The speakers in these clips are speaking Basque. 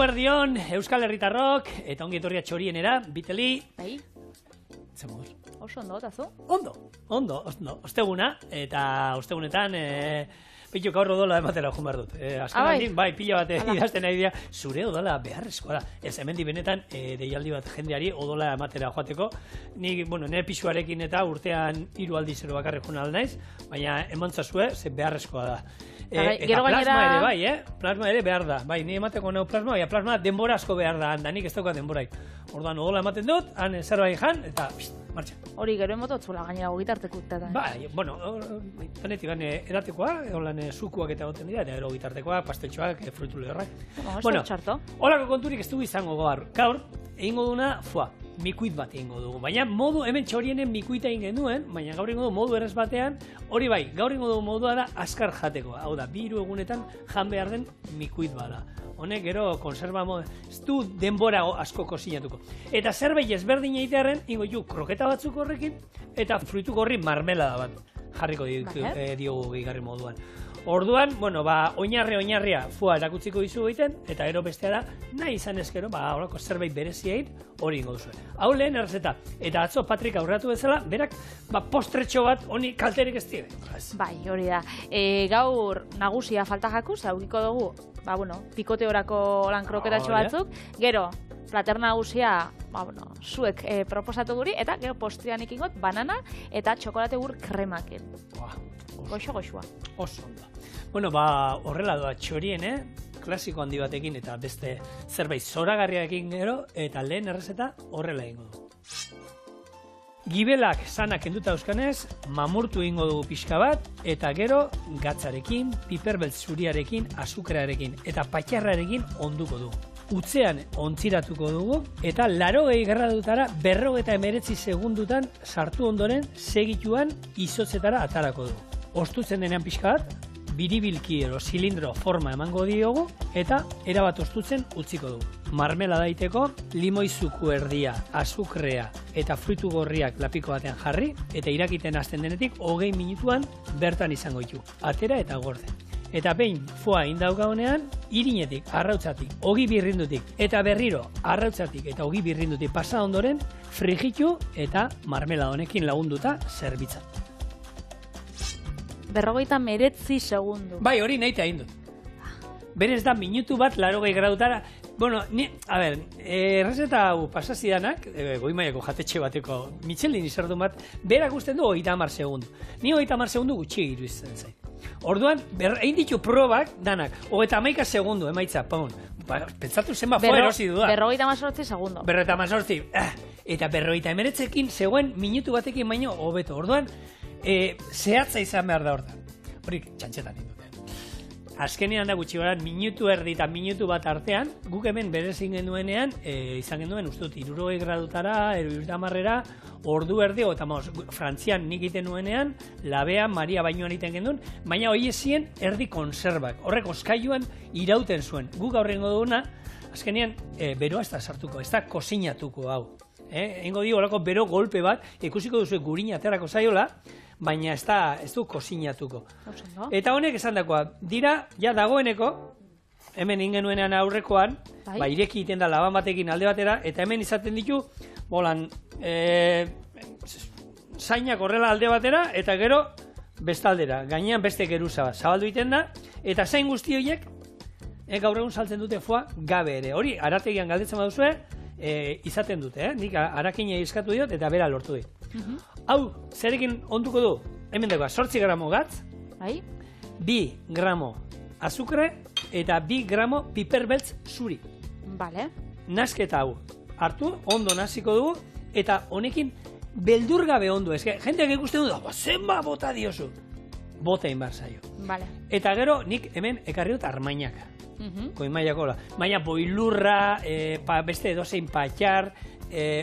Eguerdion, Euskal Herritarrok, eta ongi etorria txorienera, biteli. Bai. Zemur. Oso ondo, tazu? Ondo. Osteguna, eta ostegunetan, pitu gaur odola ematera joan behar dut. Azkenean, bai, pila bat idazten nahi dira, zure odola beharrezkoa da. Ez, hemen benetan, deialdi bat jendeari odola ematera joateko. Nik, nire pisuarekin eta urtean 3 aldiz ero bakarrik joan naiz, baina emantzazue, ze beharrezkoa da. Eta plasma ere bai, plasma ere behar da. Bai, ni emateko nahu plasma, baina plasma denbora asko behar da, handa nik ez dauka denborai. Orduan, odola ematen dut, han zerbait jan, eta martxa. Hori gero emototzula gainera gitarteko eta. Bai, panetik edatekoa, holan sukuak eta goten dira, eta gero gitartekoa, pasteltxoak, frutu lehorrak. Holako konturik ez dugu izango gaur, egingo duna, mikuit bat egingo dugu. Baina modu, hemen txorienen mikuita egin genuen, baina gaur egingo dugu modu errez batean, hori bai, gaur egingo dugu modua da azkar jatekoa. Hau da, 2 egunetan jan behar den mikuit bada. Honek gero konserva ez du denbora asko kozinatuko. Eta zerbait ezberdin egitearen, ingo ju kroketa batzuk horrekin, eta fruitu gorri marmelada bat jarriko diogu gehigarri moduan. Orduan, oinarria erakutziko dizu egiten, eta gero bestea da, nahi izan ezkero, horako zerbait berezia egin, hori ingo duzuen. Hau lehen errezeta, eta atzo Patrik aurratu bezala, berak, postretxo bat honi kalterik ez dire. Bai, hori da. Gaur nagusia falta jakuz, aurkiko dugu, pikoteorako lan kroketatxo batzuk, gero, plater nagusia, zuek proposatu guri, eta gero postrian ikingot, banana eta txokolate gur kremakin. Goxo-goxua. Oso ondo. Horrela doa txorien, klasiko handi batekin eta beste zerbait zoragarriarekin gero, eta lehen errezeta horrela egingo du. Gibelak sanak kenduta euskanez, mamurtu egingo dugu pixka bat, eta gero gatzarekin, piperbeltz zuriarekin, azukrarekin eta patxarrarekin onduko dugu. Utzean ontziratuko dugu, eta 80 gradutara 209 segundutan sartu ondoren segituan izotzetara atarako dugu. Ostutzen denean pixka bat, biribilki edo zilindro forma emango diogu, eta erabat ostutzen utziko dugu. Marmela daiteko, limoizuku erdia, azukrea eta fruitu gorriak lapiko batean jarri, eta irakiten hasten denetik 20 minutuan bertan izango ditu. Atera eta gorde. Eta behin foa indaugaonean, irinetik, arrautzatik, ogi birrindutik, eta berriro arrautzatik eta ogi birrindutik pasa ondoren, frijitu eta marmela honekin lagunduta zerbitzat. 59 segundu. Bai, hori nahi eta indut. Berez da, minutu bat 80 gradutara. Errezeta hau pasazidanak, goi-mailako jatetxe bateko Michelin izardun bat, berak usten du 30 segundu. Ni 30 segundu gutxi egiru izan zait. Orduan, egin ditu probak danak, 31 segundu, emaitza, pentsatu zenba foa erosi duda. 58 segundu. 58, eta 59ekin zegoen minutu batekin baino hobeto. Orduan, zehatza izan behar da hortan. Horik, txantxetan indute. Azkenean da gutxi gara, minutu erdi eta minutu bat artean, guk hemen berezin genuenean, izan genuen, uste dut, 60 gradutara, 70 ordu erdi, eta Frantzian nik iten nuenean, labean, Maria bainoan iten genuen, baina hori ezien erdi konserbak. Horrek oskailuan irauten zuen. Guk aurrengo duguna, azkenean, beroa ez da sartuko, ez da kozinatuko hau. Eingo dio, horako bero golpe bat, ikusiko duzu gurina aterako zaiola, baina ez du kozinatuko. Eta honek esan dakoa, dira, ja dagoeneko, hemen ingenuenean aurrekoan, ireki iten da laban batekin alde batera, eta hemen izaten ditu, zainak horrela alde batera, eta gero bestaldera, gainean beste geruza bat, zabaldu iten da, eta zain guzti horiek, gaur egun saltzen dute foa gabe ere. Hori, arategian galdetzen baduzue, izaten dute, nik arakina eskatu diot eta bera lortu dit. Hau, zerekin onduko du, hemen dagoa, 8 gramo gatz, 2 gramo azukre eta 2 gramo piperbeltz zuri. Nasketa hau, hartu, ondo naziko dugu, eta honekin beldurgabe ondo, jendeak ikusten du, zenba bota diozu. Bota inbar zaio. Eta gero, nik hemen ekarri dut armainaka. Koimaiako, baina boilurra, beste edozein patxar,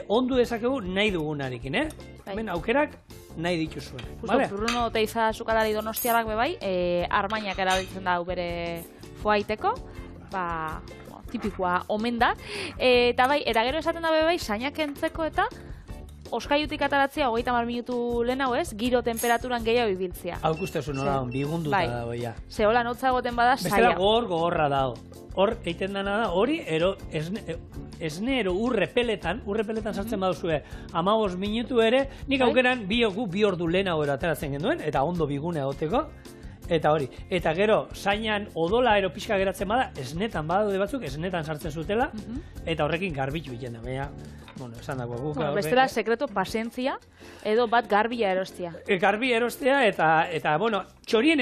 ondu dezakegu nahi dugunarekin, hemen aukerak nahi dituzuen. Bruno Teiza sukalari donostiarrak bebai, armainak erabiltzen da bere foaiteko, tipikoa omen da, eta gero esaten da bebai, sainak entzeko eta oskaiutik ataratzea 30 minutu lehenago ez, giro temperaturan gehiago ibiltzea. Hau ikustezu nola, bigunduta dago, ja. Ze hola notza egoten bada, bestela gogorra dago. Hor, egiten dena da, hori, esne ero urrepeletan sartzen baduzue 15 minutu ere, nik aukeran bi ordu lehenago ateratzen genduen, eta ondo bigune egoteko, eta hori. Eta gero, zainan odola ero pixka geratzen bada, esnetan badaude batzuk, esnetan sartzen zutela, eta horrekin garbitu egiten da, baina, esan dago. Bestela, sekreto pasentzia, edo bat garbia erostea. Garbi erostea, eta txorien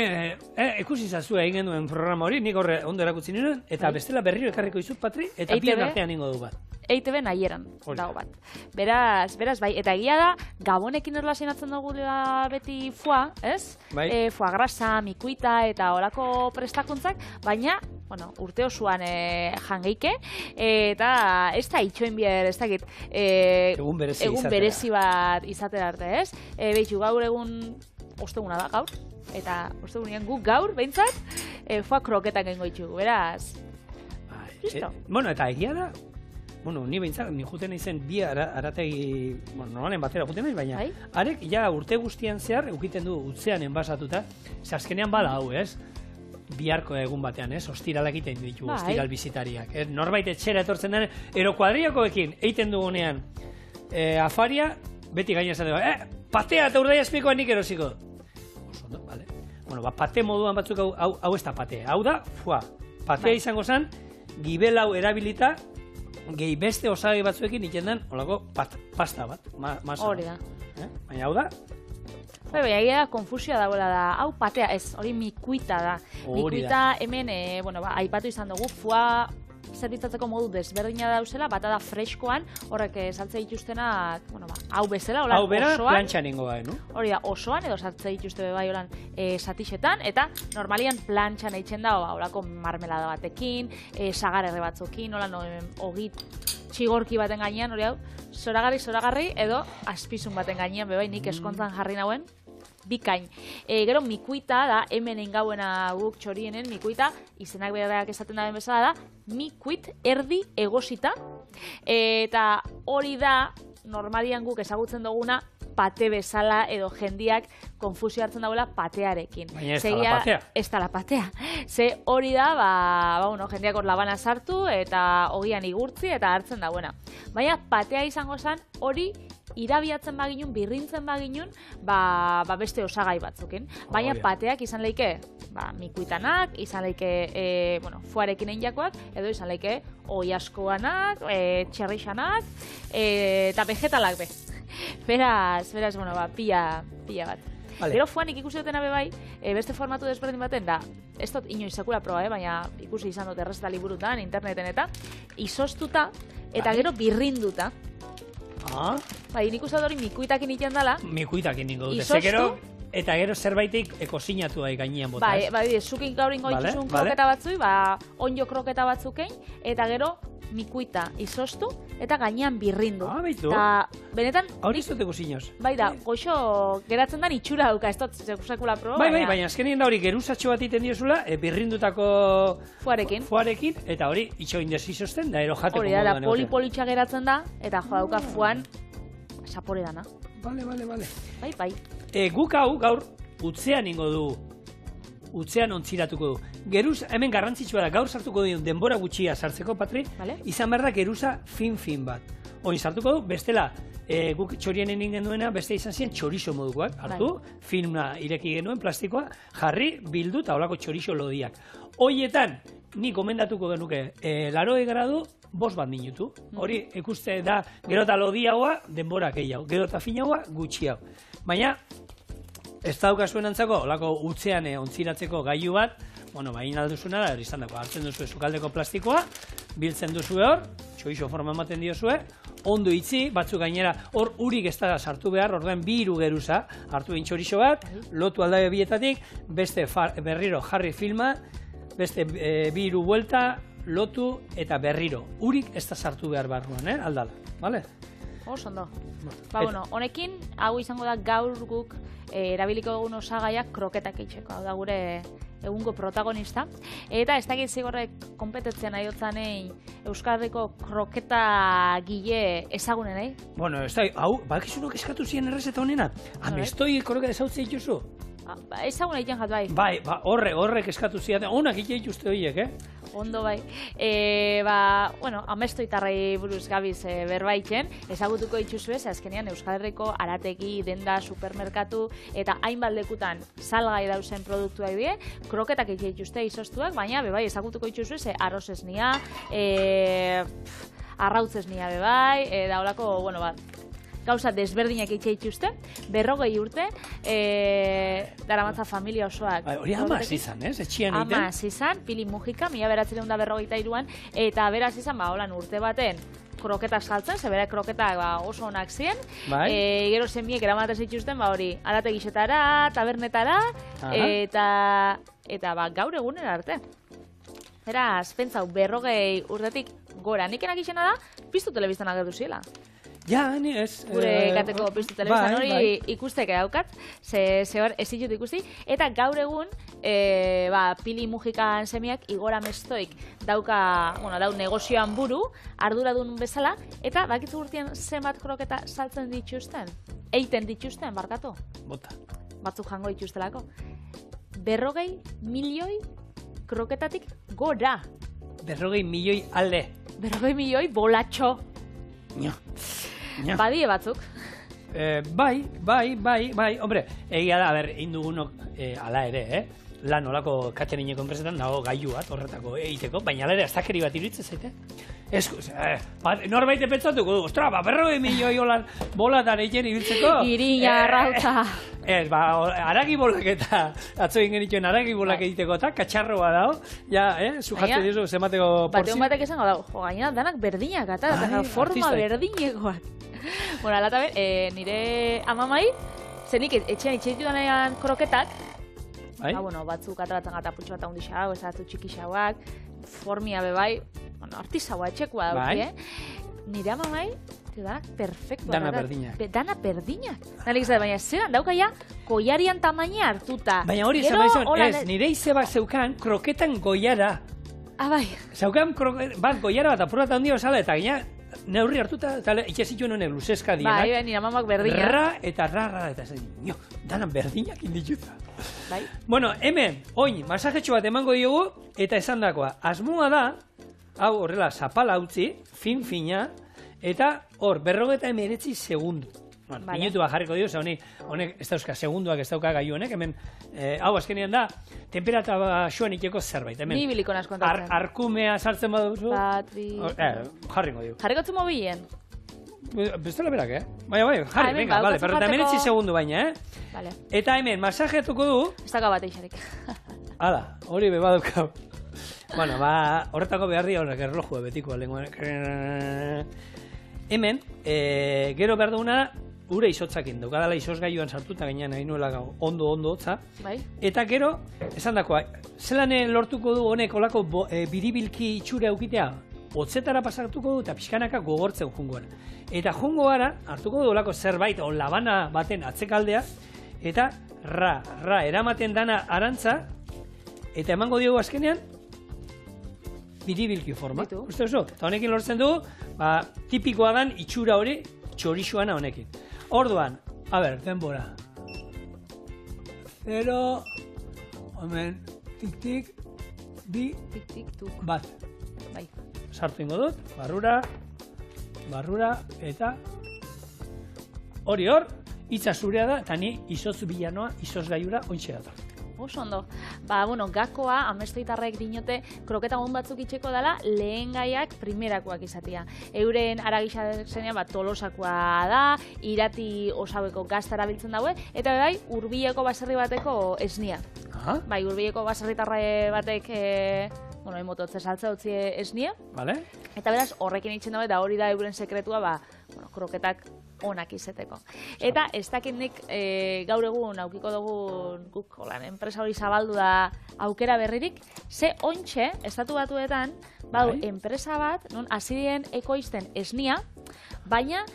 ikusi zazua egin duen programa hori, nik horre ondo erakutsi nuen, eta bestela berriro ekarriko izut, Patri, eta bion artean ingo du bat. EITB nahieran dago bat. Beraz, bai, eta egia da, Gabonekin erlazionatzen dugula beti foie, ez? Foie grasa, mikuita eta olako prestakuntzak, baina, urte osoan jangeike, eta ez da itxoen bier, ez dakit, egun berezi bat izatera arte, ez? Behitu, gaur egun osteguna da, gaur, eta ostegunean guk gaur, behintzat, foie kroketak gengo itxugu, beraz. Listo. Eta egia da, ni behintzat, ni juten izen bi arategi, normalen batera juten naiz, baina arek ja urte guztian zehar eukiten du utzean enbasatuta, ze azkenean bada hau, ez? Biharko egun batean, ez? Ostiralak egiten ditu, ostiral bizitariak. Norbait etxera etortzen den, ero kuadriakoekin egiten dugunean afaria, beti gaina esan dugu, patea eta urdai azpikoa nik erosiko. Osondo, bale. Pate moduan batzuk hau ez da pate. Hau da, patea izango zen, gibelau erabilita, gehi beste osagai batzuekin iten olako pasta bat, masa. Hori da. Baina hau da? Baina egia konfusioa dagoela da, hau patea ez, hori mikuita da. Mikuita hemen, aipatu izan dugu, foie zerbitzatzeko modu desberdina dauzela, bata da freskoan, horrek saltze dituztenak, hau bezala, holan osoan. Hau bera, plantxan ingo bai, no? Hori da, osoan, edo saltze dituzte bai holan satixetan, eta normalian plantxan eitzen da, holako marmelada batekin, sagarerre batzukin, holan ogit txigorki baten gainean, hori hau, zoragarri, edo azpizun baten gainean, bebai nik eskontzan jarri nauen, bikain. Gero mikuita da, hemen engauena guk txorienen, mikuita, izenak berak esaten daben bezala da, mikuit erdi egosita, eta hori da, normalian guk ezagutzen duguna, pate bezala edo jendiak konfusio hartzen dagoela patearekin. Baina ez da la patea. Ez da la patea. Ze hori da, jendiak hor labana sartu eta ogian igurtzi eta hartzen dauena. Baina patea izango zen hori irabiatzen baginun, birrintzen baginun, beste osagai batzukin. Baina pateak izan leike, mikuitanak, izan leike, foarekin einjakoak, edo izan leike oiaskoanak, txerrixanak, eta vegetalak be. Beraz, pila bat. Gero foanik ikusi dutena bebai, beste formatu desberdin baten da, ez dut inoiz sekula proba, baina ikusi izan dut errezeta liburutan, interneten eta, izoztuta, eta gero birrinduta. Nik uste hori mikuitakin iten dela. Mikuitakin ingo dute. Eta gero zerbaitik kozinatu gainean botaz. Zukin gaur ingo dituzun kroketa batzui, onjo kroketa batzukein, eta gero mikuita izoztu, eta gainean birrindu. Baitu. Benetan... Hori ez dute kozinoz. Bai da, goxo geratzen da itxura duka, ez dut sekula proba. Baina azkenien da hori geruzatxo bat iten diozula, birrindutako foarekin, eta hori itxo indesizozten, da ero jateko moduan. Hori da, poli-politxa geratzen da, eta joa duka foan sapore dana. Bale. Bai. Guk hau gaur utzean ingo du, utzean ontziratuko du. Geruz, hemen garrantzitsua da, gaur sartuko du denbora gutxia sartzeko, Patri, izan behar da geruza fin bat. Hori sartuko du, bestela, guk txorienen ingen duena, beste izan ziren txorizo modukoak, hartu, filma ireki genuen, plastikoa, jarri, bildu eta holako txorizo lodiak. Hoietan, ni gomendatuko genuke, 80 gradu, 5 bat minutu. Hori ikuste da, gero eta lodiagoa, denbora gehiago, gero eta finagoa, gutxiago. Baina, ez daukazuen antzako, olako utzean ontziratzeko gailu bat, bain alduzuna da, izan dago, hartzen duzu sukaldeko plastikoa, biltzen duzu hor, txoixo forma ematen diozue, ondo itzi, batzuk gainera, hor urik ez da sartu behar, orduan 2 geruza, hartu behin txorixo bat, lotu aldabe bietatik, beste berriro jarri filma, beste 2 buelta, lotu eta berriro. Urik ez da sartu behar barruan, aldala, bale? Ondo. Honekin, hau izango da gaur guk erabiliko dugun osagaiak kroketak eitzeko. Hau da gure egungo protagonista, eta ez dakit zigorrek kompetentzia nahi otzanei Euskal Herriko kroketa gile ezagunenei? Bueno, ez da, hau, bakizunok eskatu ziren errezeta honena? Amestoi kroketa ezautzea dituzu? Ezaguna egiten jat, bai. Bai, horrek eskatu ziren, onak egiten dituzte horiek, Ondo bai. Bueno, amestoitarrei buruz gabiz berbaitzen, ezagutuko dituzu ez, azkenean Euskal Herriko arategi, denda, supermerkatu eta hainbat lekutan salgai dauzen produktuak die, kroketak egiten dituzte izoztuak, baina bebai ezagutuko dituzu ez, arroz esnia, arrautz esnia bebai, da holako, bueno, gauza desberdinak eitxe dituzte, 40 urte, daramatza familia osoak. Hori amaz izan, ez? Etxian egiten? Amaz izan, Pili Mujika, 1943an, eta beraz izan, holan urte baten, kroketak saltzen, zebera kroketak oso onak ziren, gero zenbiek eramaten zituzten, hori, arategisetara, tabernetara, eta gaur egunera arte. Beraz, pentsau, 40 urtetik gora, nikenak izena da, piztu telebiztan agertu ziela. Ja, ni ez. Gure kateko piztu telebiztan hori ikusteke daukat, ze hor ez ditut ikusti, eta gaur egun, Pili Mujikan semiak Igor Amestoik dau negozioan buru, arduradun bezala, eta bakitzu urtean zenbat kroketa saltzen dituzten? Eiten dituzten, barkatu? Bota. Batzuk jango dituztelako. 40 milioi kroketatik gora. 40 milioi alde. 40 milioi bolatxo. Badie batzuk. Bai, hombre, egia da, egin dugunok ala ere, lan olako caterineko enpresetan dago gailu bat horretako egiteko, baina ala ere aztakeri bat iruditzen zaite. Norbait pentsatuko du, ostra, 40 milioi holan bolatan egiten ibiltzeko. Irina, arrautza. Ez, aragi bolak eta atzo egin genituen aragi bolak egiteko eta katxarroa dago, sujatzen dizu zemateko porzi. Bateun batek esango dago, gaina danak berdinak, eta forma berdinekoak. Bueno, alata nire amamai, zenik etxean itxeitu danean kroketak, batzuk atratzen gata putxo bat handi xau, ez atzu txiki xauak, formia bebai, artizaua etxekoa dauki, nire amamai, danak perfektua. Dana berdinak. Dana berdinak. Baina zeran daukaia, goiarian tamaina hartuta. Baina hori ez, nire izebak zeukan kroketan goiara. Bai. Zeukan bat goiara bat apur bat handia osala, eta gina neurri hartuta, eta itxe zituen honek luzeska dienak. Bai, nire mamak berdinak. Ra, eta zen, danan berdinak indituta. Bai. Bueno, hemen, oin, masajetxo bat emango diogu, eta esan dakoa. Asmoa da, hau horrela, zapala utzi, fin-fina, eta hor, 59 segundu. Minutu bat jarriko dio, honek ez dauzka segunduak ez dauka gaiu honek, hemen, hau azkenean da, temperatura xoan iteko zerbait. Ni biliko nasko kontatzen. Arkumea sartzen baduzu. Bat, bi... Jarriko dio. Jarriko mobilen? Bestela berak, Bai, jarri, venga, vale, 59 segundu baina, Vale. Eta hemen, masajeatuko du... Ez dauka bat eixarik. Hala, hori beba daukau. Bueno, horretako behar dira horrek erlojua betiko lenguan. Hemen, gero behar duguna, ure izotzakin du. Gadala izozgailuan sartuta gainean nahi nuela ondo hotza. Bai. Eta gero, esan dakoa, zelan lortuko du honek olako biribilki itxura eukitea? Hotzetara pasatuko du eta pixkanaka gogortzen jungoan. Eta jungoara, hartuko du olako zerbait, o labana baten atzekaldea, eta eramaten dana arantza, eta emango diogu azkenean, biribilki forma. Uste oso? Eta honekin lortzen du, tipikoa dan itxura hori txorixoana honekin. Orduan, denbora. 0, hemen, tik-tik, bi, bat. Bai. Sartu ingo dut, barrura, eta hori hor, hitza zurea da, eta ni izotz bilanoa, izotz gaiura, ointxe dator. Oso ondo. Gakoa, amestoitarrek dinote, kroketa hon batzuk itxeko dela, lehen gaiak primerakoak izatea. Euren aragisa zenean, tolosakoa da, irati osaueko gaztara biltzen daue, eta bai, hurbileko baserri bateko esnia. Bai, hurbileko baserritarre batek, emototze saltza utzi esnia. Vale. Eta beraz, horrekin itxen daue, da hori da euren sekretua, kroketak onak izeteko. Eta ez dakindik gaur egun aukiko dugu guk enpresa hori zabaldu da aukera berririk, ze ontxe, estatu batuetan, enpresa bat, non hasi ekoizten esnia, baina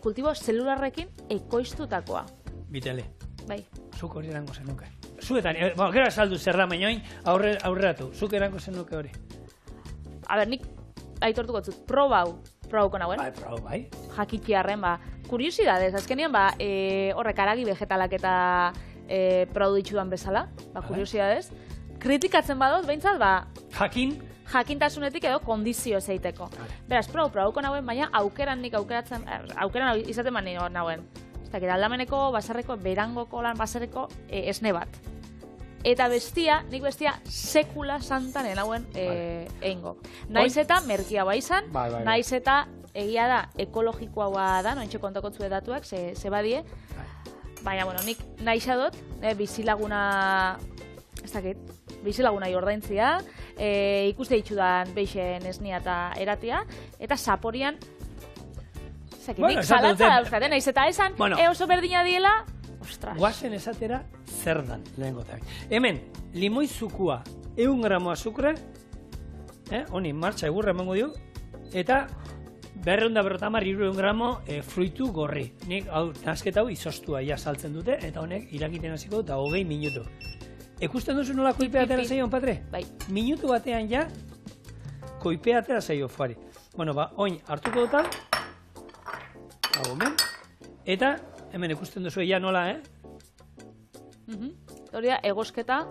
kultibo zelularrekin ekoiztutakoa. Bitele. Bai. Zuk hori erango zenuke. zuetan, gero saldu zer da, baina aurreratu, zuk erango zenuke hori. A ber, nik aitortuko zut, probauko nagoen. Bai, proba, bai. Jakitxiarren, kuriosidadez, azkenean, horrek aragi vegetalak eta produ ditxudan bezala, kuriosidadez. Kritikatzen badot, behintzat, jakintasunetik edo kondizio zeiteko. Beraz, probauko nagoen, baina aukeran izaten mani nagoen. Ez dakit, aldameneko, basarreko, berangoko lan basarreko esne bat. Eta nik bestia sekula santan enauen egingo. Naiz eta merkia izan, naiz eta egia da ekologikoa da, nointxe kontokotzu edatuak, ze badie. Baina, nik naixadot, bizilaguna, ez dakit, bizilaguna ordaintzia, ikuste ditxudan beixen esnia eta eratia, eta saporian, nik zalatza dauzkat, naiz eta esan, oso berdina diela, ostras. Guazen esatera zer dan, lehenko eta. Hemen, limoi zukua, 100 gramo azukre, honi, martxa egurra emango dio, eta 250 gramo fruitu gorri. Nik, nasket hau izostua ja saltzen dute, eta honek irakiten hasiko eta 20 minutu. Ekusten duzu nola koipea atera zaio, Patre? Bai. Minutu batean ja, koipea atera zaio, fuari. Bueno, oin, hartuko dutan, eta, hemen ikusten duzu ja nola, Hori da, egosketa.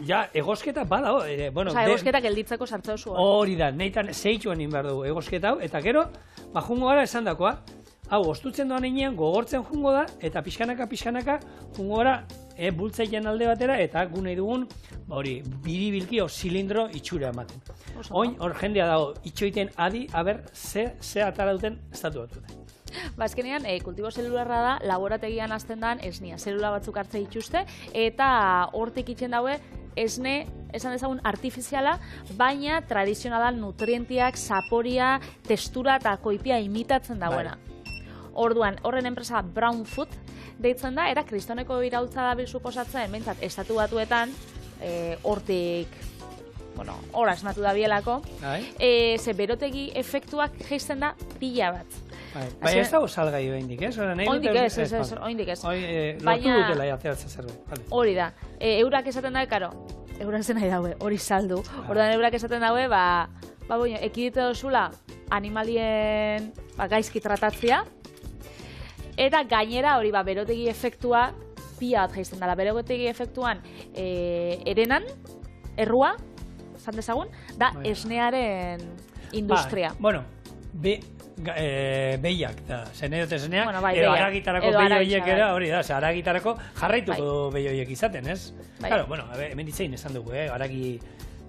Ja, egosketa bada, egosketa gelditzeko sartze duzu. Hori da, neitan zeitxuan inbar dugu egosketa hau, eta gero, jungo gara esan dakoa, hau, ostutzen doan einean, gogortzen jungo da, eta pixkanaka, jungo gara, bultzaien alde batera, eta gune dugun, hori, biribilki o zilindro itxura ematen. Oin, hor jendea dago, itxoiten adi, aber, ze atara duten estatu bat duten. Azkenean, kultibo zelularra da, laborategian azten dan esnia, zelula batzuk hartze dituzte, eta hortik itxen daue esne, esan dezagun, artifiziala, baina tradizionalan nutrientiak, saporia, testura eta koipia imitatzen dauena. Orduan, horren enpresa Brown Food deitzen da, era kristoneko iraultza da bil suposatzen, behintzat, estatu batuetan, hortik, hor asmatu da bielako, ze berotegi efektuak geizten da pila bat. Baina ez dago salgai behindik, ez? Oindik ez. Lortu dutela ateratzen zerbait. Hori da. Eurak esaten daue, karo, eurak zen nahi daue, hori saldu. Orduan eurak esaten daue, ekidite dozula animalien gaizki tratatzea, eta gainera hori berotegi efektua pila bat jaizten dela. Berotegi efektuan erenan, errua, zan dezagun, da esnearen industria. Behiak, zen edot esneak, edo aragitarako behioiek era, hori da, aragitarako jarraituko behioiek izaten, ez? Claro, hemen ditzein esan dugu, aragi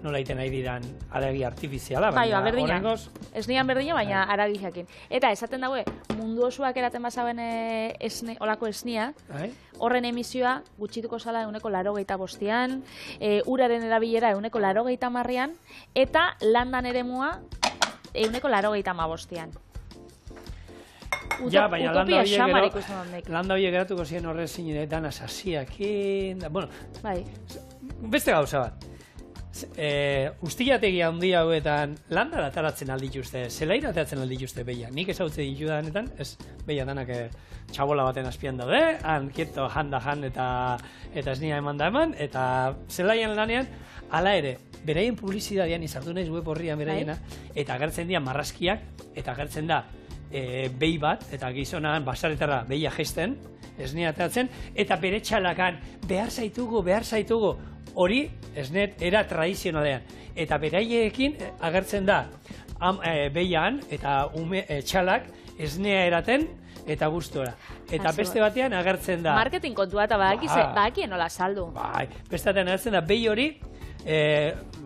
nola iten nahi diran aragi artifiziala, baina horrengoz... Esnean berdina, baina aragi jakin. Eta esaten daue, mundu osoak eraten basaben olako esnia, horren emisioa gutxituko zala 185an, uraren erabilera 180an, eta landan eremua 185an. Ja, baina landa horiek geratuko ziren horre zinen dana sasiakin... Beste gauza bat. Ustilategi handi hauetan landara ataratzen aldituzte, zelaira ateratzen aldituzte beia. Nik ezautze ditudanetan, ez beia danak txabola baten azpian daude, han kieto janda eta esnia eman da eman, eta zelaian lanean, hala ere, beraien publizitatean izartu nahiz web horrian beraiena, eta agertzen dira marrazkiak, eta agertzen da behi bat, eta gizonan basaretara behia gesten, esnea ateratzen, eta bere txalakan behar zaitugu, hori esnet era tradizionalean. Eta beraiekin agertzen da behian eta txalak esnea eraten eta gustora. Eta beste batean agertzen da... Marketing kontua eta badakien nola saldu. Beste batean agertzen da behi hori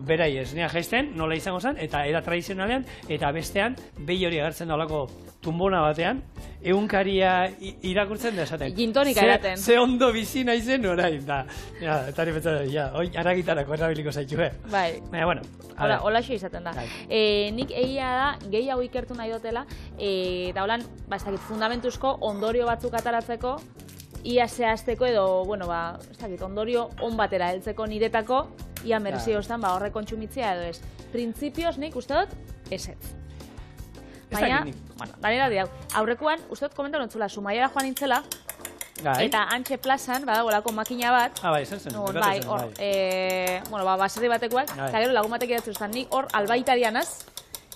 berai esnea gesten, nola izango zen, eta era tradizionalean, eta bestean behi hori agertzen da olako tumbona batean, egunkaria irakurtzen da esaten. Gintonika eraten. Ze ondo bizi naizen orain, da. Eta hori betzatzen, aragitarako erabiliko zaitu, Bai. Baina, bueno. Holaxo izaten da. Nik egia da, gehiago ikertu nahi dutela, eta holan, fundamentuzko ondorio batzuk ataratzeko, ia zehazteko edo, ondorio on batera heltzeko niretako, ia merzio ostan, horre kontsumitzea edo ez. Printzipioz nik uste dut, ezetz. Baina, danera diau, aurrekoan, uste dut komentan ontzula, Zumaiara joan nintzela, Eta antxe plazan, badagolako makina bat, bai, esan zen. bai, hor, bueno, baserri batekoak, eta gero lagun batek idatzu zan, nik hor albaitarianaz,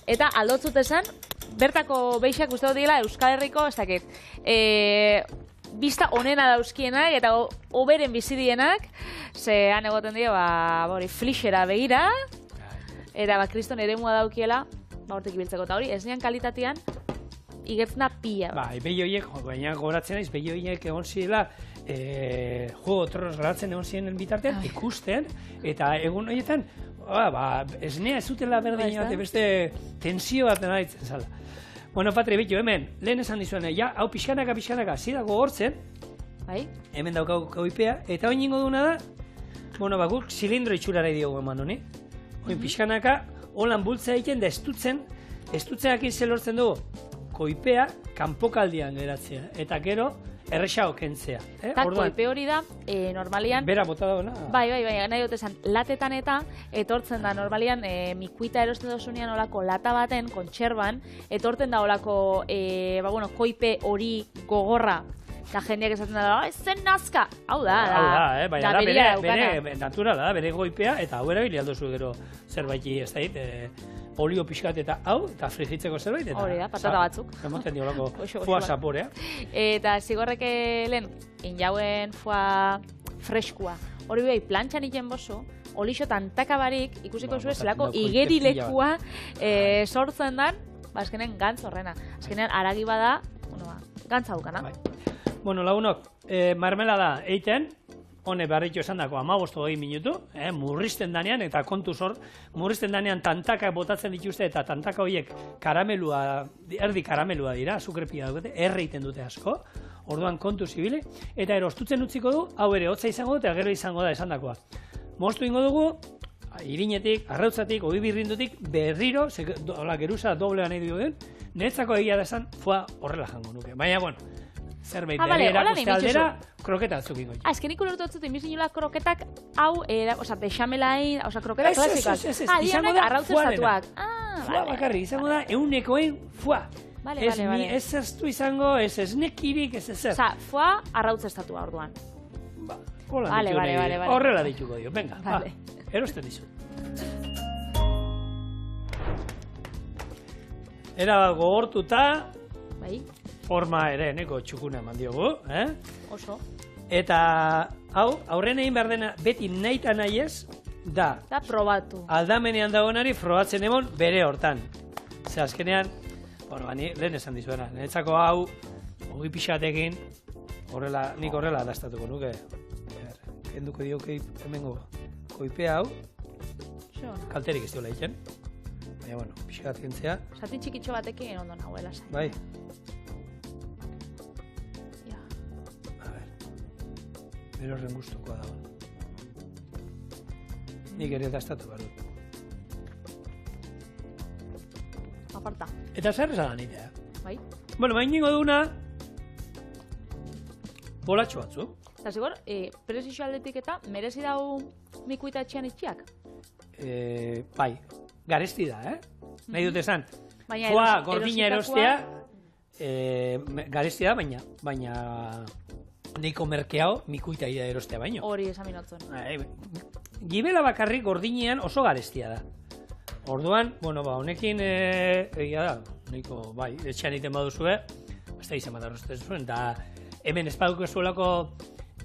eta aldotzut esan, bertako beixak uste dut dira Euskal Herriko, ez dakit, bista onena dauzkienak eta oberen bizidienak, ze han egoten dio, flixera begira, eta kriston eremua daukiela, hortik ibiltzeko, eta hori, ez nian kalitatean, igertzen da pila. Behi horiek, baina goratzen naiz, behi horiek egon zirela, Juego de Tronos garatzen egon ziren bitartean, ikusten, eta egun horietan, esnea ez zutela berdina bat, beste tensio bat naritzen zala. Bueno, Patri, bitu, hemen, lehen esan dizuen, hau pixkanaka, zira gogortzen, hemen daukau koipea, eta hori ningo duna da, bueno, guk zilindro itxurara diogu eman honi. Oin pixkanaka, holan bultza egiten da estutzeak izen lortzen dugu, koipea kanpokaldian geratzea, eta gero, errexago kentzea. Eta koipe hori da, normalian... Bera bota dagoena. Bai, nahi dut esan, latetan eta etortzen da, normalian, mikuita erosten dozunean olako lata baten, kontxerban, etortzen da olako, koipe hori gogorra, eta jendeak esaten da, zen nazka! Hau da, baina da, bere naturala da, bere koipea, eta hau erabili aldozu gero zerbaiti, ez da, olio pixkat eta hau, eta frigitzeko zerbait, eta... Hori da, patata batzuk. Emoten diolako foa zaporea. Eta zigorrek lehen, injauen foa freskua. Hori bai, plantxan iten bozo, olixo tantakabarik, ikusiko zuen zelako igerilekua sortzen dan, azkenean gantz horrena. Azkenean aragi bada, gantza dukana. Bueno, lagunok, marmelada eiten, hone beharritu esan dako 15-20 minutu, murrizten danean, eta kontuz hor, murrizten danean tantaka botatzen dituzte, eta tantaka horiek karamelua, erdi karamelua dira, azukrepia dute, erreiten dute asko, orduan kontuz ibili, eta erostutzen utziko du, hau ere hotza izango dute, gero izango da esan dakoa. Moztu ingo dugu, irinetik, arrautzatik, ogi birrindutik, berriro, geruza doblea nahi duen, netzako egia da esan, foa horrela jango nuke. Baina, bueno, zerbait erakuste aldera, kroketa batzuk ingo. Azkenik ulertu batzut, inbizinula kroketak hau, bexamelain, kroketa klasikoak. Izango da fuarena. Fua bakarri, izango da eunekoen fua. Ez zertu izango, ez esnekirik, ez ezer. Osa, fua arrautzestatua orduan. Horrela dituko dio, venga, erosten dizu. Era gogortuta, forma ere neko txukuna eman diogu, Oso. Eta, hau, aurren egin behar dena, beti nahi eta nahi ez, da probatu. Aldamenean dagoenari frogatzen emon bere hortan. Ze azkenean, bueno, lehen esan dizuena, niretzako hau, ogi pixatekin, nik horrela adastatuko nuke. Kenduko dioke hemengo koipea hau, kalterik ez diola egiten. Baina, bueno, pixat kentzea. Zatin txikitxo batekin ondo nahuela zain. Bai. Bero horren guztukoa dago. Nik ere dastatu behar dut. Aparta. Eta zer esan anitea? Bai. Bueno, bain ningo duguna, bolatxo batzu. Eta zigor, prezizio aldetik eta merezi dau mikuita etxean itxiak? Bai, garesti da, Nahi dut esan. Foa gordina erostea, garesti da, baina neiko merkeao mikuita ida erostea baino. Hori esan minotzen. Gibela bakarrik gordinean oso garestia da. Orduan, bueno, honekin, egia da, neiko, bai, etxean iten baduzue, ez da izan bat arrozten zuen, eta hemen espaduko zuelako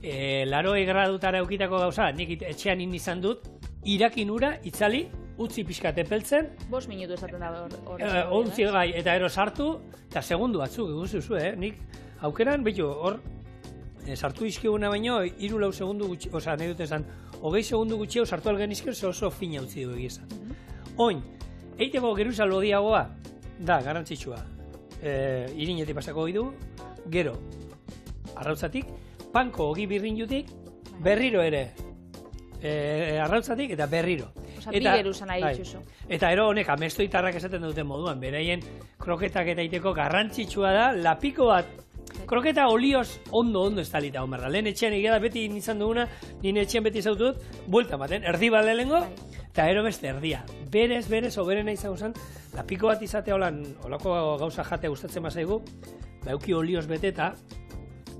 80 gradutara eukitako gauza, nik etxean izan dut, irakin ura, itzali, utzi pixkat epeltzen. 5 minutu esaten da hori. Ontzi gai, eta ero sartu, eta segundu batzuk, egun zuzue, nik aukeran, behitu, hor, sartu izkiguna baino, 3-4 segundu gutxi, oza, nahi dut esan, 20 segundu gutxi sartu algen izkio, oso fina utzi du egizan. Oin, eiteko geruza lodiagoa, da, garantzitsua, irinetik pasako hori du, gero, arrautzatik, panko ogi birrinjutik, berriro ere, arrautzatik eta berriro. Osa, bi geruza nahi ditzuzu. Eta ero honek, amestoitarrak esaten duten moduan, beraien kroketak eta iteko garrantzitsua da, lapiko bat, kroketa olioz ondo estalita omerra. Lehen etxean egia da beti izan duguna, nire etxean beti zautu dut, buelta maten, erdi bat lehengo, eta ero beste erdia. Berez, oberena izango zen, lapiko bat izatea olako gauza jatea gustatzen bazaigu, euki olioz beteta,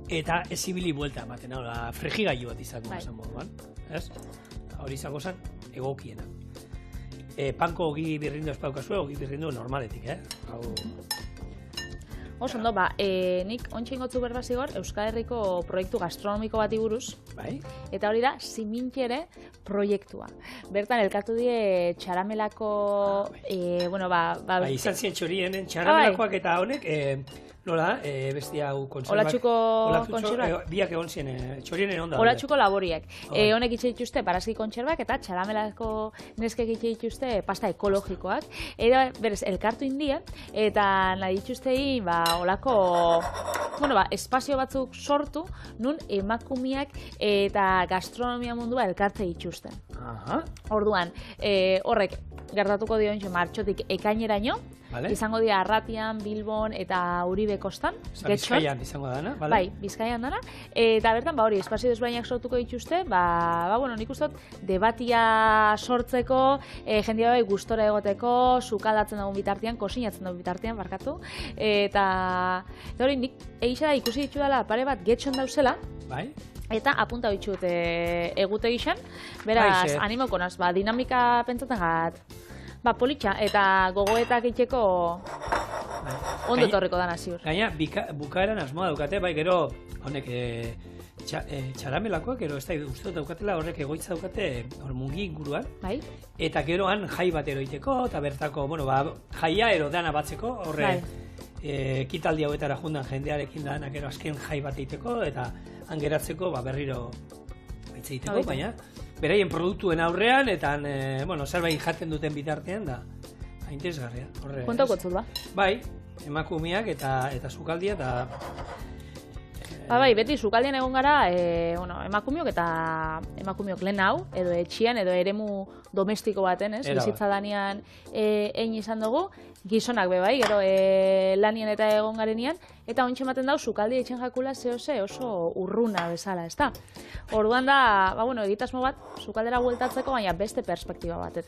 eta ez ibili buelta ematen, frigigailu bat izango zen moduan, ez? Hori izango zen egokiena. Panko ogi birrindu ez paukazu, ogi birrindu normaletik, Hau... Oso ondo, nik ontsa ingotzu berbazigor Euskal Herriko proiektu gastronomiko bati buruz. Bai. Eta hori da, Simintiere proiektua. Bertan, elkartu die txaramelako... Izan ziren txorienen txaramelakoak eta honek, nola, bestia hau kontserbak... Olatxuko kontserbak? Biak egon ziren, txorienen onda. Olatxuko laboriak. Honek itxe dituzte parazki kontserbak eta txaramelako neskek itxe dituzte pasta ekologikoak. Eta berez, elkartu indie, eta nahi dituztei, olako, espazio batzuk sortu, nun emakumiak eta gastronomia mundua elkartze dituzten. Orduan, horrek, gertatuko dio martxotik ekaineraino, izango dira Arratian, Bilbon eta Uribe kostan. Bizkaian izango dana, bale? Bai, Bizkaian dana. Eta bertan, hori, espazio desberdinak sortuko dituzte, nik uste dut, debatia sortzeko, jendia bai gustora egoteko, sukaldatzen dugun bitartean, kosinatzen dugun bitartean, barkatu. Eta hori, nik egisa da ikusi ditu dela pare bat getxon dauzela, bai. Eta apunta bitxut egute gixen, beraz, animoko naz, dinamika pentsatzen gat, politxa, eta gogoetak itxeko ondo torriko dana ziur. Gaina, bukaeran asmoa daukate, bai gero, honek, txaramelakoak, gero, ez da, uste daukatela, horrek egoitza daukate, hor mungi inguruan, eta gero han jai bat eroiteko, eta bertako, jaia ero dana batzeko, horre, ekitaldi hauetara jundan jendearekin dana, gero azken jai bat egiteko, eta han geratzeko berriro hitz egiteko, baina beraien produktuen aurrean, eta zerbait jaten duten bitartean da, interesgarria. Kontako zut, Bai, emakumeak eta sukaldia, eta... Bai, beti sukaldian egon gara, emakumeok eta emakumeok lehen hau, edo etxian, edo eremu domestiko baten, bizitza danean egin izan dugu, gizonak bai, gero lanien eta egon garenean, eta ontsa ematen dau, sukaldi etxen jakula zehose oso urruna bezala, ez da? Orduan da, egitasmo bat, sukaldera bueltatzeko, baina beste perspektiba batet.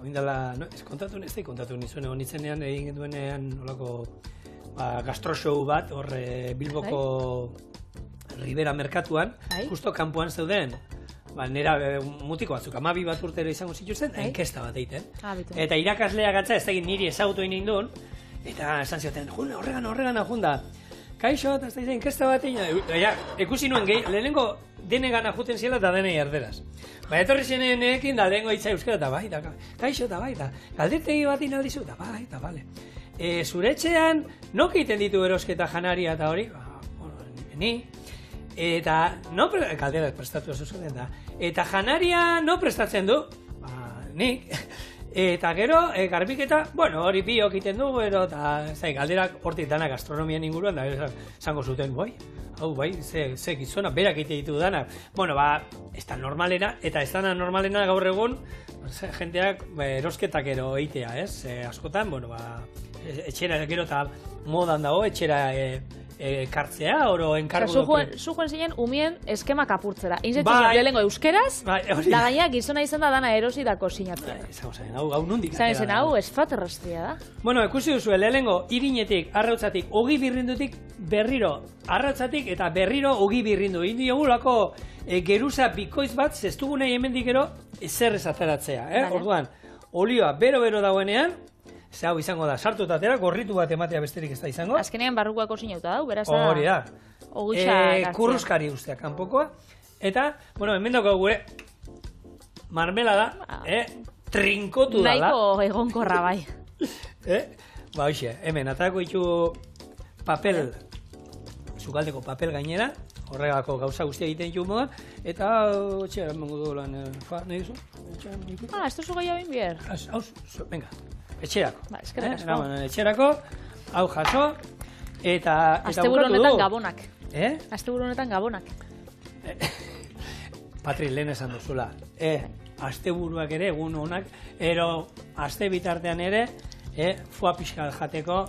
Oindala, ez kontatu nizuen, honitzenean egin duenean olako gastroshow bat, hor Bilboko Ribera merkatuan, justo kanpoan zeuden, nera mutiko batzuk, 12 bat urtero izango zituzten, enkesta bat egiten. Eta irakasleak gatza, ez egin niri ezagutu egin duen, eta esan zioten, horregan junda, kaixo, eta ez da izan, enkesta bat egin, ikusi nuen lehenengo denegan ajuten ziela eta denei erderaz. Etorri zenenekin da lehenengo hitza euskara, eta bai, kaixo, eta bai, galdertegi bat inaldizu, eta bai, eta bale. Zure etxean, nok egiten ditu erosketa janaria eta hori? Ni. Eta, kalderak prestatu zuzuten da. Eta janaria no prestatzen du? Nik. Eta gero, garbiketa, hori biok egiten du, eta galderak hortik dana gastronomian inguruan, da esango zuten, bai, ze gizona, berak egite ditu dana. Ez da normalena, eta ez da normalena gaur egun, jendeak erosketak ero eitea, ez? Askotan, etxera gero eta modan dago, etxera kartzea, oro enkargo... Zujoen zinen, umien eskemak apurtzera. Inzetzu zen, lehenko euskeraz, da gaina gizona izan da dana erosi dako sinatzea. Ezago zen, hau nundik. Zan hau esfaterrastia da. Ikusi duzu, lehenko irinetik, arrautzatik, ogi birrindutik, berriro arrautzatik, eta berriro ogi birrindu. Indi egulako geruza bikoiz bat, zestugu nahi hemendik gero, zer ezateratzea. Orduan, olioa bero-bero dagoenean, ze hau izango da, sartu eta atera, gorritu bat ematea besterik ez da izango. Azkenean barrukoako sinauta dau, beraz da... Hori da. Kurruskari guztiak kanpokoa. Eta, hemen dago gure marmelada, trinkotu dala. Nahiko egonkorra bai. Hoxe, hemen, atako ditu papel, sukaldeko papel gainera, horregako gauza guztia egiten ditu moda, eta txera, mengu dugu lan, nahi duzu? Ez duzu gai hau inbier. Venga. Etxerako. Etxerako, hau jaso, eta asteburu honetan gabonak. Asteburu honetan gabonak. Patri, lehen esan duzula. Asteburuak ere, egun honak, ero aste bitartean ere, fua pixka jateko,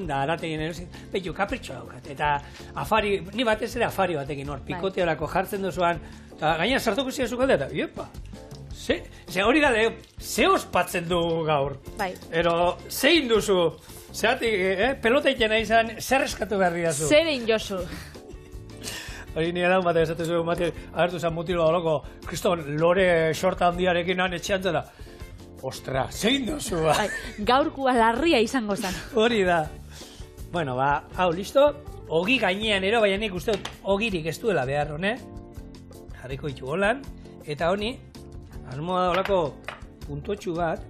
da arategin erosin, behitu, kapritxo daukat. Eta afari, ni batez ere afari batekin hor, pikoteorako jartzen duzuan, eta gaina sartuko zira zukaldea, eta iepa. Ze hori da, ze ospatzen du gaur. Bai. Ero, zein duzu, zeatik, pelota itena izan, zer eskatu behar didazu? Zerein Josu. Hori nire lagun bat esaten zuen bate, agertu zen mutilo holako, kriston lore sorta handiarekin han etxean zera. Ostra, zein duzu ba? Gaurkua larria izango zen. Hori da. Bueno, hau, listo? Ogi gainean ero, baina nik uste dut ogirik ez duela behar hone. Jarriko ditu holan. Eta honi, asmoa da holako puntotxu bat,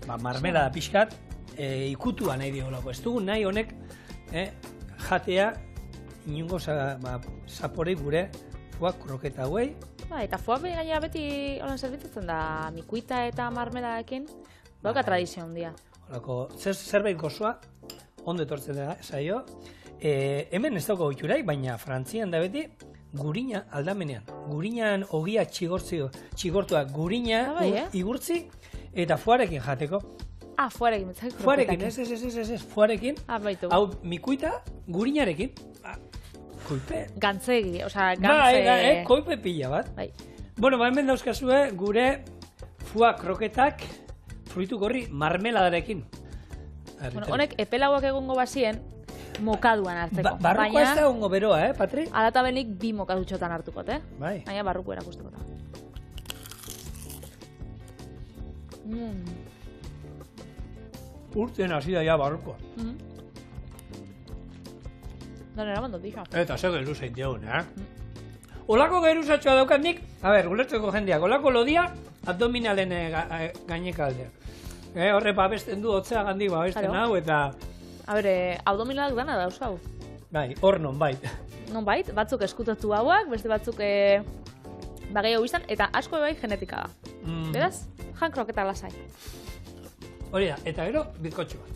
marmelada pixkat, ikutua nahi dio holako. Ez dugu nahi honek jatea inungo zaporei gure fuak kroketa hauei. Eta fuak gainera beti holan zerbitzatzen da mikuita eta marmeladarekin. Dauka tradizio handia. Holako, zerbait gozoa, ondo etortzen da, zaio. Hemen ez dauko oiturai, baina Frantzian da beti, gurina aldamenean. Gurinan ogia txigortua, gurina igurtzi eta fuarekin jateko. Fuarekin, fuarekin, ez, fuarekin. Hau, mikuita, gurinarekin. Koipe. Gantzegi, osea, gantze... Koipe pila bat. Bueno, hemen dauzkazue gure fua kroketak fruitu gorri marmeladarekin. Honek epelauak egongo bazien, mokaduan hartzeko. Barruko ez da egongo beroa, Patri? Alata benik bi mokadutxotan hartukot, Bai. Baina barruko erakusteko. Urten hasi da ja barruko. Nera mandot dixo. Eta ze geru zein diogun, Olako geruzatxoa daukat nik, gulertzeko jendeak, olako lodia abdominalen gaineka aldeak. Horre babesten du, hotzea gandik babesten hau, eta... Abdominalak dana dauzkau. Bai, hor nonbait. Nonbait, batzuk eskutotu hauak, beste batzuk gehiago izan, eta asko bai genetika da. Beraz, jan kroketa lasai. Hori da, eta gero, bizkotxo bat.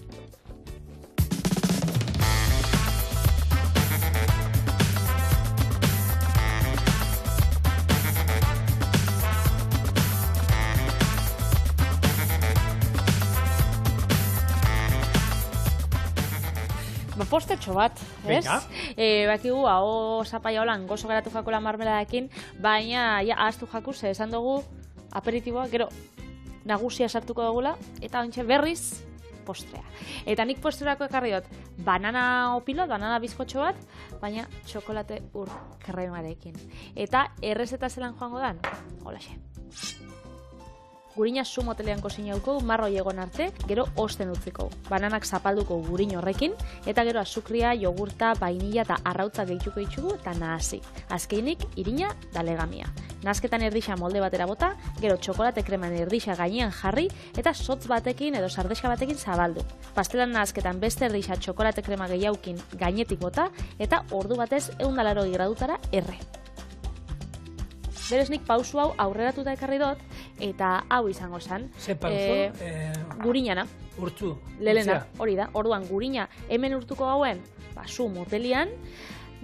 Postetxo bat, ez? Bakigu, hau zapaia holan gozo geratu jakola marmeladarekin, baina ahaztu jakuz, esan dugu aperitiboa, gero nagusia sartuko dugula, eta ontsa berriz postrea. Eta nik posterako ekarri dut banana opilot, banana bizkotxo bat, baina txokolate ur kremarekin. Eta errezeta zelan joango dan, holaxe. Gurina zu motelean kozinauko, marroi egon arte, gero osten utziko. Bananak zapalduko gurin horrekin, eta gero azukria, jogurta, vainilla eta arrautza gehituko ditugu eta nahasi. Azkeinik, irina da legamia. Nazketan erdixa molde batera bota, gero txokolate kreman erdixa gainean jarri, eta sotz batekin edo sardeska batekin zabaldu. Pastelan nazketan beste erdixa txokolate krema gehiaukin gainetik bota, eta ordu batez 180 gradutara erre. Berez nik pausu hau aurreratuta ekarri dut, eta hau izango zen. Ze pausu? Gurinana. Urtzu. Lelena, hori da. Orduan, gurina hemen urtuko gauen, zu motelian,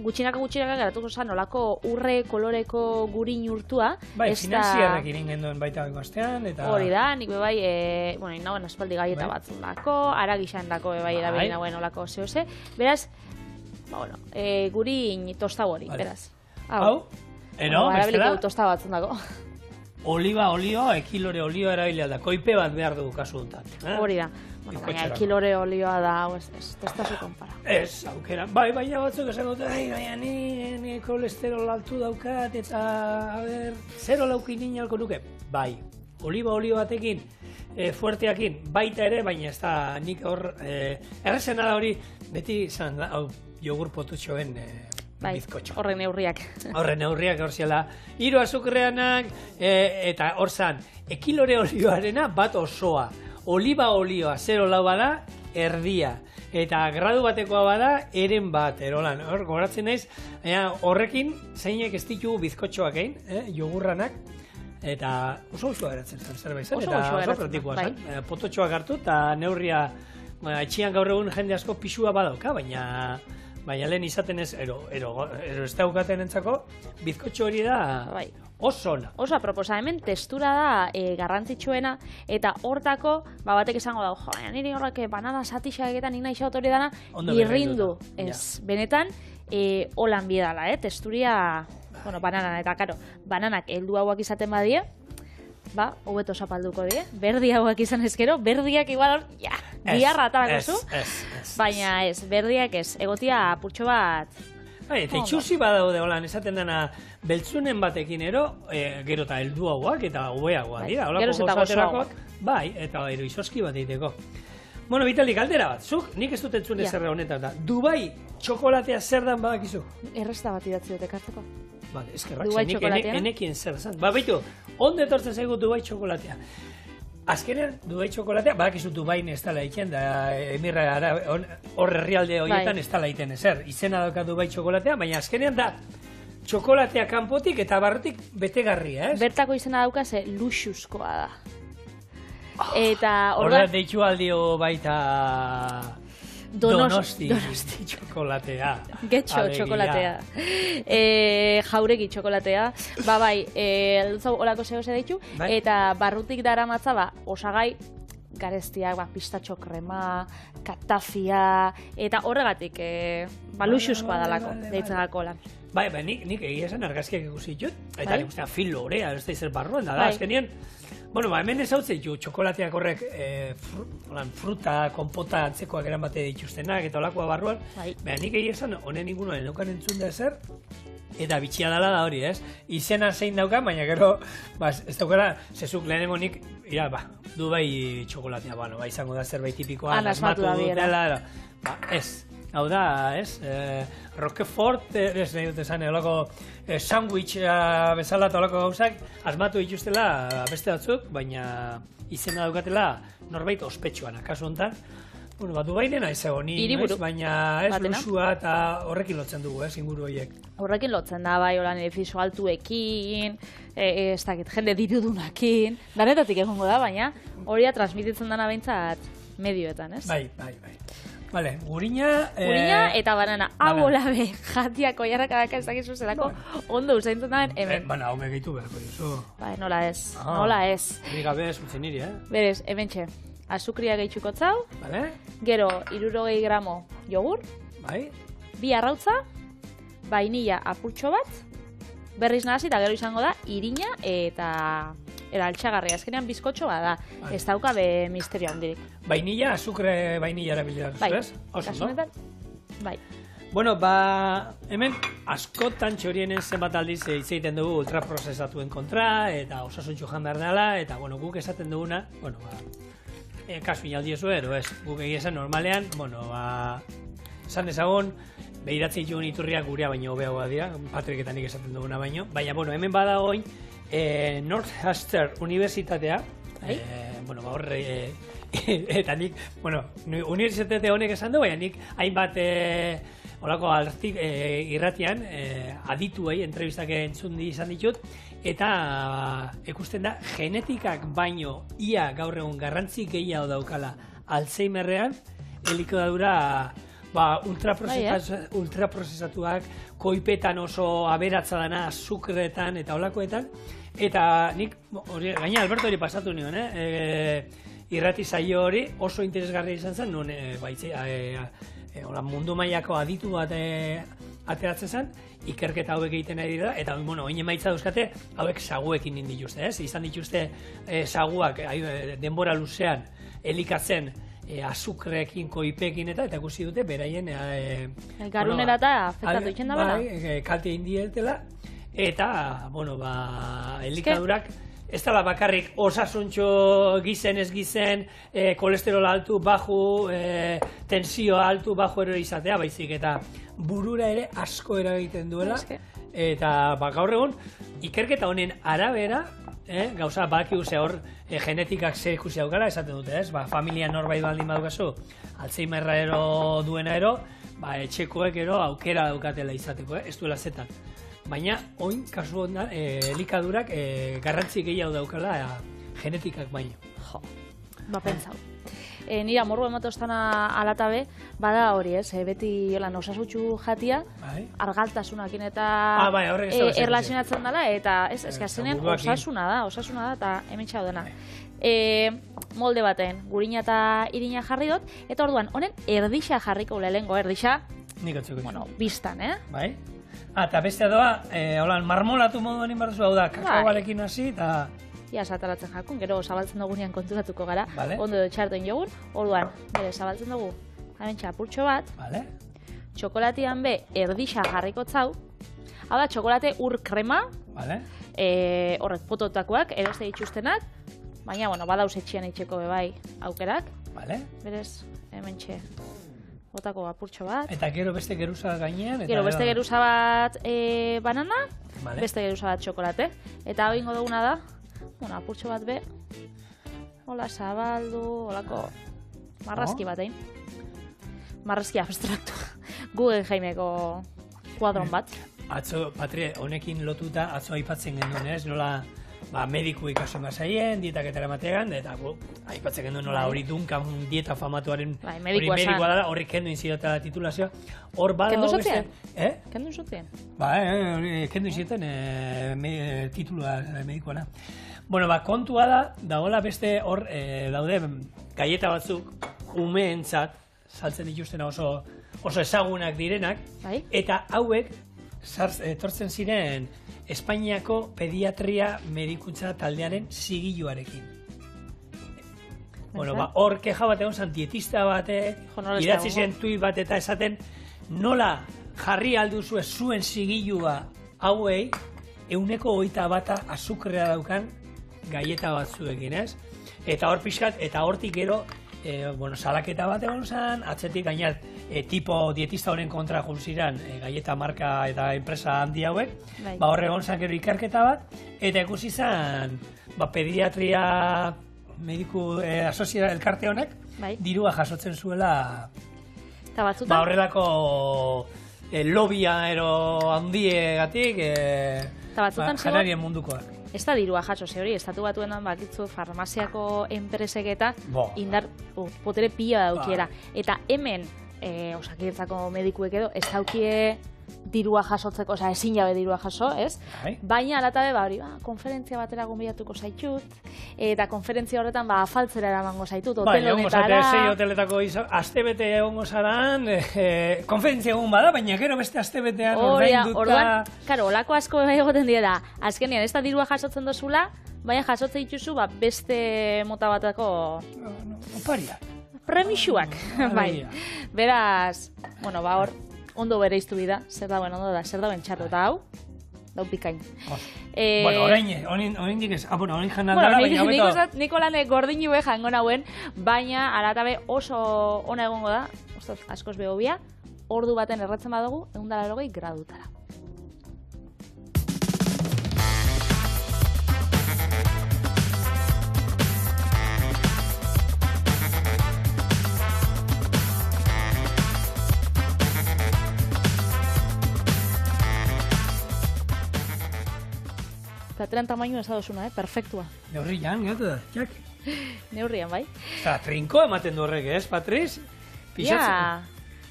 gutxinaka geratuko zen olako urre koloreko gurin urtua. Bai, finanziarrekin ingenduen baita bastean, eta... Hori da, nik bebai, nagoen aspaldi gaieta batzun dako, aragixan dako bebai erabili nagoen olako zehose. Beraz, gurin tostau hori, beraz. Hau? Erabiliko tosta batzun dago. Oliba olioa, ekilore olioa erabilia da. Koipe bat behar dugu kasu duntan. Hori da. Baina ekilore olioa da, ez testazu konpara. Ez, aukera. Bai, baina batzuk esan dute, baina ni kolesterol altu daukat, eta, zero laukin inalko nuke. Bai, oliba olio batekin, fuerteakin, baita ere, baina ez da nik hor, errezena da hori, beti izan da, jogur potutxoen bizkotxo. Horren neurriak. Horren neurriak hor ziala. 3 azukreanak, eta hor zan, ekilore olioarena bat osoa. Oliba olioa 0,4 bada, erdia. Eta gradu batekoa bada, eren bat, erolan. Hor, goratzen naiz, horrekin, zeinek ez ditugu bizkotxoak egin, jogurranak. Eta oso usua geratzen zen, zerbait zen, eta oso praktikoa zen. Pototxoak hartu, eta neurria, etxian gaur egun jende asko pisua badauka, baina lehen izaten ez, ero ez daukaten entzako, bizkotxo hori da oso ona. Oso aproposa, hemen testura da garrantzitsuena, eta hortako, batek esango dago, baina niri horrek banana satixaketan nik nahi xaut hori dana, irrindu. Ez, benetan, holan biedala, testuria, bananan, eta karo, bananak heldu hauak izaten badie, hobeto zapalduko die, berdi hauak izan ezkero, berdiak igual hor, biarra atarako zu, baina ez, berdiak ez, egotia apurtxo bat Eta itxusi badaude holan, esaten dena beltzunen batekin gero eta helduagoak eta hobeagoak dira. Geroz eta gozoagoak. Bai, eta izoski bat egiteko. Bueno, Vitali, galdera bat, zuk, nik ez dut entzun ezerra honetan da. Dubai txokolatea zer dan badakizu? Erresta bat idatzi dut ekartzeko. Bale, eskerrak, Dubai nik txokolatea? enekien zer zan. Ba, baitu, onde etortzen zaigu Dubai txokolatea? Azkenean, Dubai txokolatea, badakizu Dubain ez dala egiten, da emirra hor herrialde horietan ez dala egiten ezer. Izena dauka Dubai txokolatea, baina azkenean da txokolatea kanpotik eta barrutik betegarria, ez? Bertako izena dauka ze luxuzkoa da. Eta Horra deitu aldio baita Donosti txokolatea. Getxo txokolatea. Jauregi txokolatea. Ba bai, olako zehose deitu. Eta barrutik dara matza, osagai garestiak, pistatxo krema, katafia, eta horregatik, luxuzkoa dalako, deitzagako lan. Bai, nik egia esan argazkiak ikusi ditut, eta nik ustean fil lorea, ez da izer barruan, da, azkenien, bueno, hemen ez hau zeitu, txokolateak horrek fruta, konpota antzekoak eran bate dituztenak, eta olakoa barruan, nik egia esan, honen inguruan enokan entzun da ezer, eta bitxia dala da hori, ez? Izena zein dauka, baina gero, ez daukara, zezuk lehenengo nik, Dubai txokolatea, izango da zerbait tipikoa, asmatu dutela, ez. Hau da, ez? Roquefort, ez nahi dut esan, olako sandwich bezala eta olako gauzak, asmatu dituztela beste batzuk, baina izena daukatela norbait ospetsuan, kasu honetan. Bueno, Dubainen ez egon, baina ez luxua eta horrekin lotzen dugu, inguru horiek. Horrekin lotzen da, bai, holan edificio altuekin, ez dakit, jende dirudunakin, danetatik egongo da, baina horia transmititzen dana behintzat medioetan, ez? Bai. Vale, gurina eta banana. Hau olabe, jatiako jarrakadaka ez dakizu zelako ondo usaintzen da hemen. Hau megeitu beharko duzu. Bai, nola ez. Gabe ez utzen niri, Berez, hementxe, azukria gehitxuko zau, gero 60 gramo jogur, 2 arrautza, vainilla apurtxo bat, berriz nahasi eta gero izango da irina eta altxagarria, azkenean bizkotxo bada, ez dauka be misterio handirik. Vainilla, azukre vainilla erabilera, ez? Oso, no? Bai. Bueno, hemen askotan txorienen zenbat aldiz hitz egiten dugu ultraprozesatuen kontra, eta osasuntxu jandar dela, eta guk esaten duguna, kasu inaldiezu ez, guk egia esan normalean, esan dezagun, behiratzen ditugun iturriak gurea baino hobeagoa dira, Patrik eta nik esaten duguna baino, baina, hemen badagoin, Northwestern Unibertsitatea, horre, eta nik, unibertsitate honek esan du, baina nik hainbat olako irratian adituei entrevistak entzun izan ditut, eta ikusten da genetikak baino ia gaur egun garrantzi gehiago daukala Alzheimerrean, elikadura ultraprozesatuak, koipetan oso aberatza dana, azukretan eta olakoetan, eta nik, gaina Alberto hori pasatu nion, irrati saio hori oso interesgarria izan zen, non mundu mailako aditu bat ateratzen zen, ikerketa hauek egiten ari dira, eta oin emaitza dauzkate, hauek saguekin indituzte, ez? Izan dituzte saguak denbora luzean elikatzen azukrekin, koipekin eta ikusi dute beraien garunera eta afektatu itxen da bera? Kalte indietela, eta, elikadurak ez dela bakarrik osasuntxo gizen ez gizen, kolesterol altu, baju, tensio altu, baju ero izatea, baizik, eta burura ere asko eragiten duela, eta gaur egun, ikerketa honen arabera, gauza baki ze hor genetikak zer ikusi daukala, esaten dute, ez? Familia norbait baldin badukazu, Alzheimerra ero duena ero, etxekoek ero aukera daukatela izateko, ez duela zetan. Baina, oin, kasu honetan, elikadurak garrantzi gehiago daukala genetikak baino. Jo, pentsau. Nira, morru ematoztana alatabe, bada hori, ez? Beti osasutxu jatia, argaltasunakin eta erlazionatzen dela, eta ez azkenean osasuna da, eta hemen txau dena. Molde baten, gurina eta irina jarri dut, eta orduan, honen erdixa jarriko lehengo, erdixa, biztan, Bai. Eta bestea doa, marmolatu moduan inbarzu, hau da, kakaoarekin hasi, eta... Ia sataratzen jakun, gero zabaltzen dugunean konturatuko gara, ondo txartoin jogun, orduan, zabaltzen dugu, hemen txapurtxo bat, txokolatian be erdixa jarriko zau. Hau da, txokolate ur krema, Vale? horrek pototakoak, eroste dituztenak, baina, bueno, badauz etxean itxeko bebai aukerak. Vale? Berez, hementxe, botako apurtxo bat. Eta gero beste geruza gainean. Eta Gero beste geruza bat banana, Vale. beste geruza bat txokolate. Eta hau ingo duguna da, bueno, apurtxo bat be, hola zabaldu, holako marrazki batein. Marrazki abstraktu. Guggenheimeko kuadron bat. Atzo, Patri, honekin lotuta, atzo aipatzen genuen, ez? Nola, mediku ikasen bazaien, dietaketara mategan, eta aipatzen genuen nola hori Duncan dieta famatuaren hori medikoa dela, horri kendu inzidatela titulazioa. Hor bada... Kendu zutzen? Eh? Kendu zutzen? Hori kendu inzidaten titulua medikoana. Bueno, kontua da, dagoela beste hor daude gaieta batzuk, umeentzat, saltzen dituztena oso ezagunak direnak, eta hauek etortzen ziren Espainiako pediatria medikuntza taldearen zigiluarekin. Bueno, hor keja bat egon zan dietista batek, idatzi zen tuit bat eta esaten nola jarri alduzue zuen zigilua hauei 121 azukrea daukan gaieta batzuekin, ez? Eta hor pixkat, eta hortik gero salaketa bat egon zen, atzetik gainat tipo dietista honen kontra junziran gaieta marka eta enpresa handi hauek, hor egon zen gero ikerketa bat, eta ikusi zen pediatria mediku asozia elkarte honek dirua jasotzen zuela horrelako lobia ero handiegatik janarien mundukoak. Ez da dirua jaso, ze hori, estatu batuenan bakitzu farmaziako enpresek eta indar potere pila daukiera. Eta hemen, osakidetzako medikuek edo, ez daukie dirua jasotzeko, oza, ezin jabe dirua jaso, ez? Baina, alatabe, konferentzia batera gonbidatuko zaitut, eta konferentzia horretan, afaltzera eramango zaitut, hotel honetara... Sei hoteletako astebete egongo zaran, konferentzia egon bada, baina gero beste astebetean ordainduta... Orduan, karo, olako asko egoten dira, azkenean, ez da dirua jasotzen dozula, baina jasotzen dituzu, beste mota batako... Oparia. Premixuak, bai. Beraz, bueno, hor, ondo bere iztu bida, zer dauen ondo da, zer dauen txarro, eta hau, dau pikain. Bueno, orain dikez, orain jan aldara, baina hobeto... Niko lan gordinu be jango nauen, baina alatabe oso ona egongo da, askoz behobia, ordu baten erratzen badugu, 180 gradutara. Plateran tamaino ez adosuna, perfektua. Neurrian, gatu da, jak? Neurrian, bai. Eta trinko ematen du horrek, ez, Patriz? Ja,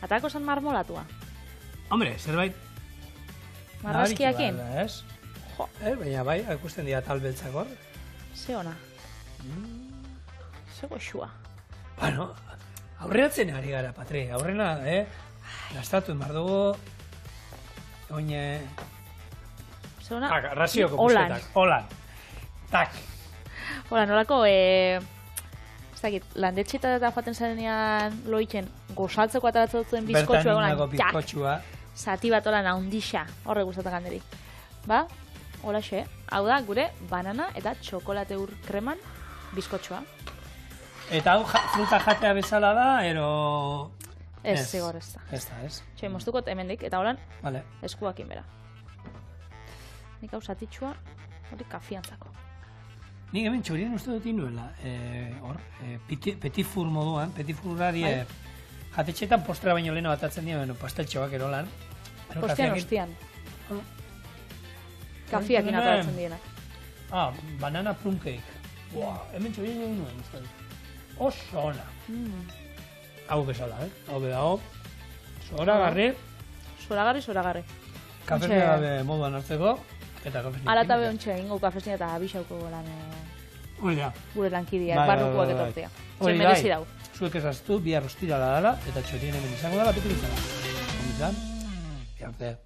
atako zan marmolatua. Hombre, zerbait... Marrazkiakin? Baina bai, akusten dira tal beltzak hor. Ze ona. Ze goxua. Bueno, aurreatzen ari gara, Patri, aurrena, gastatu emar dugu, oine... Razioko busketak, holan. Tak. Holan, nolako, ez dakit, landetxita eta joaten zarenean loitzen gozaltzeko ataratzen duten bizkotxua. Bertan bizkotxua. Zati bat holan haundixa, horre gustatak handeri. Ba, hola xe, hau da gure banana eta txokolate ur kreman bizkotxua. Eta hau fruta jatea bezala da, ero... Ez, zigor ez da. Ez da, ez. Txoi, moztukot hemendik, eta holan, eskuakin bera. Nik hau zatitxua, hori kafiantzako. Nik hemen txorien uste dut inuela, petit four moduan, petit fourrari jatetxetan postra baino leheno batatzen dira, pasteltxoak erolan. Ostian. Kafiakin ataratzen dienak. Banana plum cake. Hemen txorien egin nuen uste dut. Oso ona. Hau bezala, hau bedago. Zoragarri. Zoragarri. Kafesnia gabe moduan hartzeko. Alata behontxe egingo kafesnia eta abixauko lan gure lankideak, barrukoak etortzea. Txen merezi dau. Zuek ezaztu, bihar ostirala dala, eta txorien hemen izango dala, betu bizala. Ondizan, biarte.